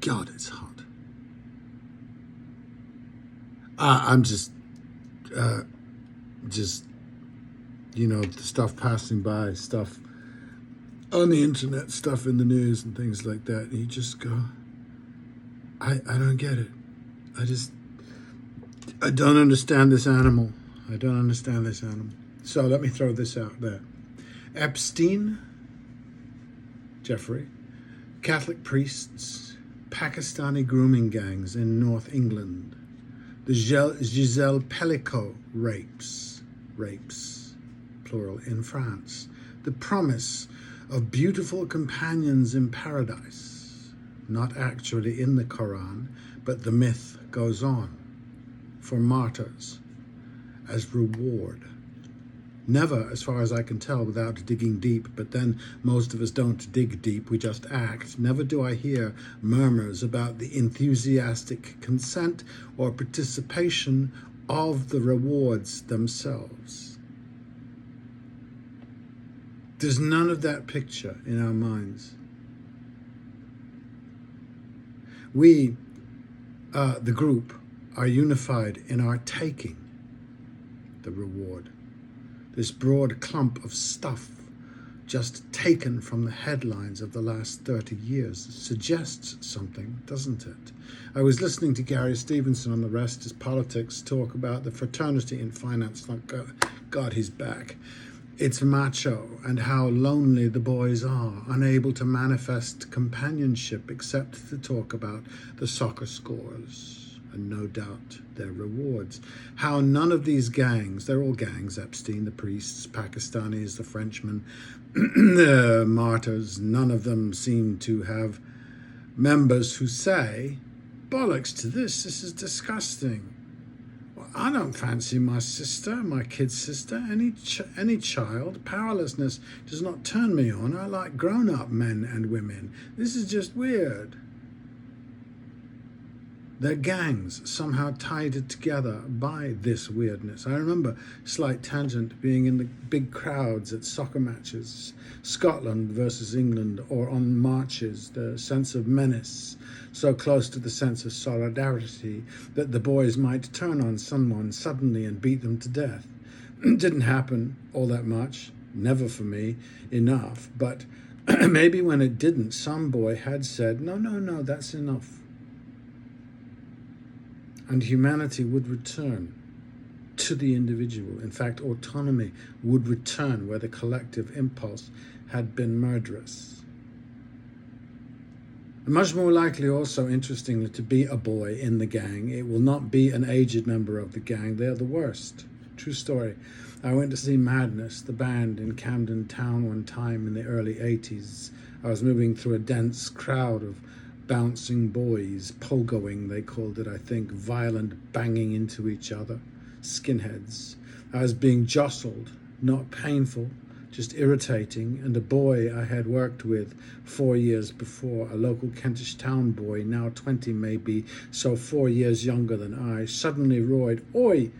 God, it's hot. I'm just, the stuff passing by, stuff on the internet, stuff in the news and things like that. And you just go, I don't get it. I don't understand this animal. I don't understand this animal. So let me throw this out there. Epstein, Jeffrey, Catholic priests, Pakistani grooming gangs in North England, the Giselle Pellicot rapes, plural, in France, the promise of beautiful companions in paradise, not actually in the Quran, but the myth goes on, for martyrs as reward. Never, as far as I can tell, without digging deep, but then most of us don't dig deep, we just act. Never do I hear murmurs about the enthusiastic consent or participation of the rewards themselves. There's none of that picture in our minds. We, the group, are unified in our taking the reward. This broad clump of stuff just taken from the headlines of the last 30 years suggests something, doesn't it? I was listening to Gary Stevenson on The Rest is Politics talk about the fraternity in finance. Thank God he's back. It's macho, and how lonely the boys are, unable to manifest companionship except to talk about the soccer scores and no doubt their rewards. How none of these gangs, they're all gangs, Epstein, the priests, Pakistanis, the Frenchmen, the martyrs, none of them seem to have members who say, bollocks to this is disgusting. Well, I don't fancy my sister, my kid's sister, any child. Powerlessness does not turn me on. I like grown-up men and women. This is just weird. Their gangs somehow tied it together by this weirdness. I remember, slight tangent, being in the big crowds at soccer matches, Scotland versus England, or on marches, the sense of menace, so close to the sense of solidarity that the boys might turn on someone suddenly and beat them to death. Didn't happen all that much, never for me, enough, but maybe when it didn't, some boy had said, no, that's enough. And humanity would return to the individual. In fact, autonomy would return where the collective impulse had been murderous. And much more likely also, interestingly, to be a boy in the gang. It will not be an aged member of the gang. They're the worst. True story. I went to see Madness, the band, in Camden Town one time in the early 80s. I was moving through a dense crowd of bouncing boys, pogoing they called it, I think, violent banging into each other, skinheads. I was being jostled, not painful, just irritating, and a boy I had worked with 4 years before, a local Kentish Town boy, now 20 maybe, so 4 years younger than I, suddenly roared, "Oi,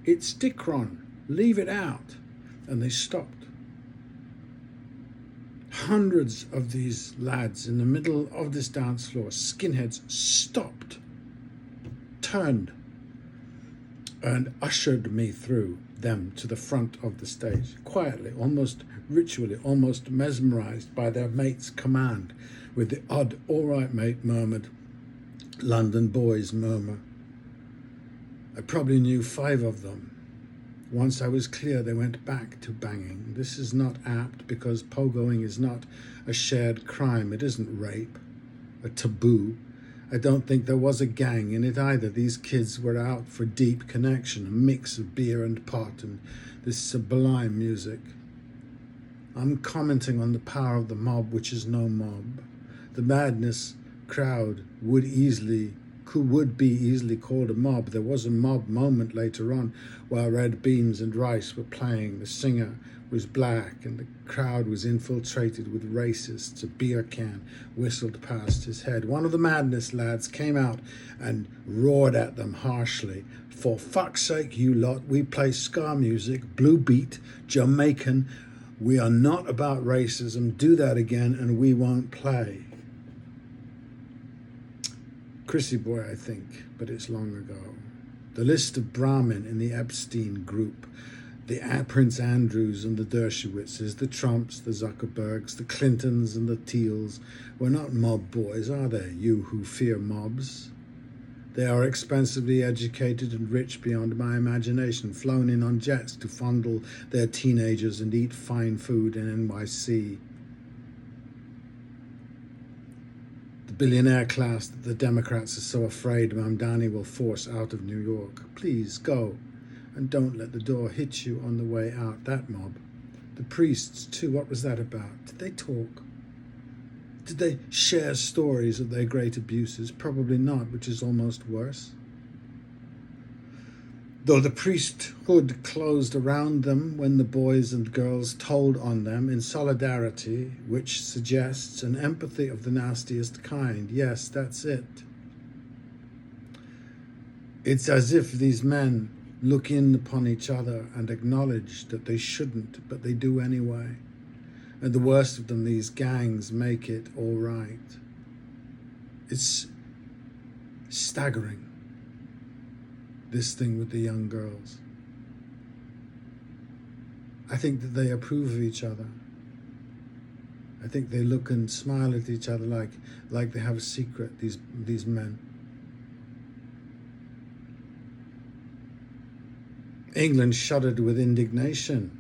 it's Dicron, leave it out," and they stopped. Hundreds of these lads in the middle of this dance floor, skinheads, stopped, turned, and ushered me through them to the front of the stage, quietly, almost ritually, almost mesmerized by their mate's command, with the odd, "all right, mate," murmured London boys murmur. I probably knew 5 of them. Once I was clear, they went back to banging. This is not apt because pogoing is not a shared crime. It isn't rape, a taboo. I don't think there was a gang in it either. These kids were out for deep connection, a mix of beer and pot and this sublime music. I'm commenting on the power of the mob, which is no mob. The Madness crowd would be easily called a mob. There was a mob moment later on while Red Beans and Rice were playing. The singer was black and the crowd was infiltrated with racists. A beer can whistled past his head. One of the Madness lads came out and roared at them harshly. "For fuck's sake, you lot, we play ska music, blue beat, Jamaican. We are not about racism. Do that again and we won't play." Chrissy boy, I think, but it's long ago. The list of Brahmin in the Epstein group, the Prince Andrews and the Dershowitzes, the Trumps, the Zuckerbergs, the Clintons and the Thiels were not mob boys, are they, you who fear mobs? They are expensively educated and rich beyond my imagination, flown in on jets to fondle their teenagers and eat fine food in NYC. The billionaire class that the Democrats are so afraid Mamdani will force out of New York. Please go, and don't let the door hit you on the way out, that mob. The priests, too, what was that about? Did they talk? Did they share stories of their great abuses? Probably not, which is almost worse. Though the priesthood closed around them when the boys and girls told on them in solidarity, which suggests an empathy of the nastiest kind. Yes, that's it. It's as if these men look in upon each other and acknowledge that they shouldn't, but they do anyway. And the worst of them, these gangs, make it all right. It's staggering, this thing with the young girls. I think that they approve of each other. I think they look and smile at each other like they have a secret, these men. England shuddered with indignation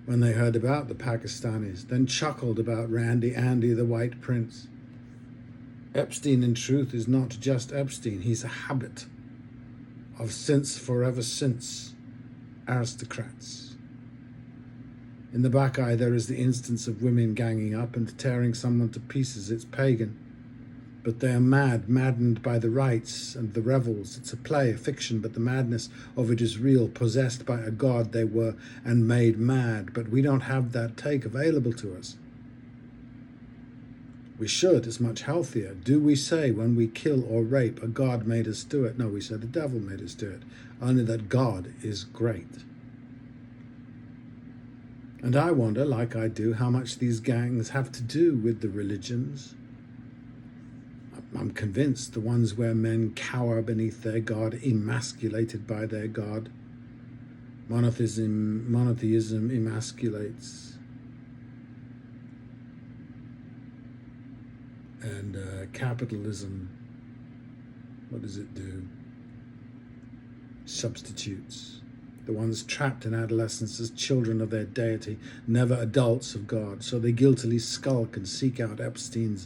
when they heard about the Pakistanis, then chuckled about Randy Andy, the White Prince. Epstein, in truth, is not just Epstein. He's a habit of since forever since aristocrats. In the back eye, there is the instance of women ganging up and tearing someone to pieces. It's pagan. But they are maddened by the rites and the revels. It's a play, a fiction, but the madness of it is real, possessed by a god they were and made mad. But we don't have that take available to us. We should, it's much healthier. Do we say when we kill or rape, a god made us do it? No, we say the devil made us do it. Only that God is great. And I wonder, like I do, how much these gangs have to do with the religions. I'm convinced the ones where men cower beneath their God, emasculated by their God. Monotheism emasculates. And capitalism, what does it do? Substitutes. The ones trapped in adolescence as children of their deity, never adults of God. So they guiltily skulk and seek out Epsteins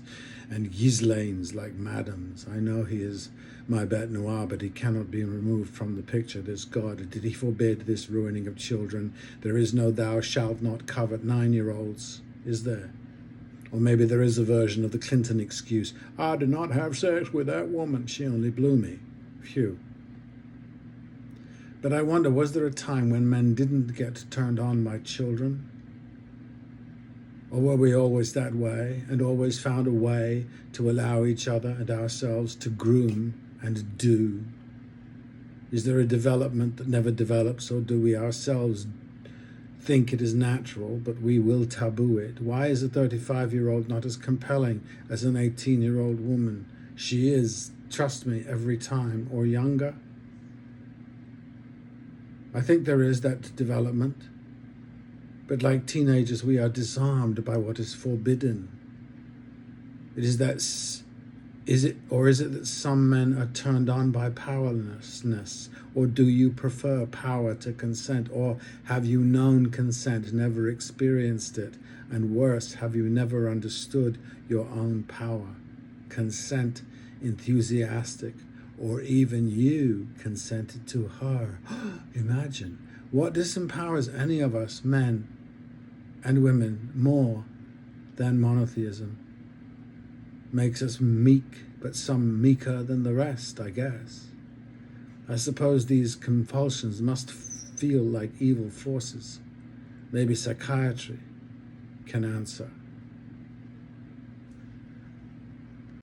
and Ghislaines like madams. I know he is my bête noire, but he cannot be removed from the picture. This God, did he forbid this ruining of children? There is no thou shalt not covet 9-year-olds, is there? Or maybe there is a version of the Clinton excuse. I did not have sex with that woman. She only blew me. Phew. But I wonder, was there a time when men didn't get turned on by children? Or were we always that way and always found a way to allow each other and ourselves to groom and do? Is there a development that never develops, or do we ourselves think it is natural, but we will taboo it? Why is a 35-year-old not as compelling as an 18-year-old woman? She is, trust me, every time, or younger. I think there is that development, but like teenagers, we are disarmed by what is forbidden. Is it that some men are turned on by powerlessness? Or do you prefer power to consent? Or have you known consent, never experienced it? And worse, have you never understood your own power? Consent, enthusiastic, or even you consented to her. Imagine, what disempowers any of us, men and women, more than monotheism? Makes us meek, but some meeker than the rest, I guess. I suppose these compulsions must feel like evil forces. Maybe psychiatry can answer.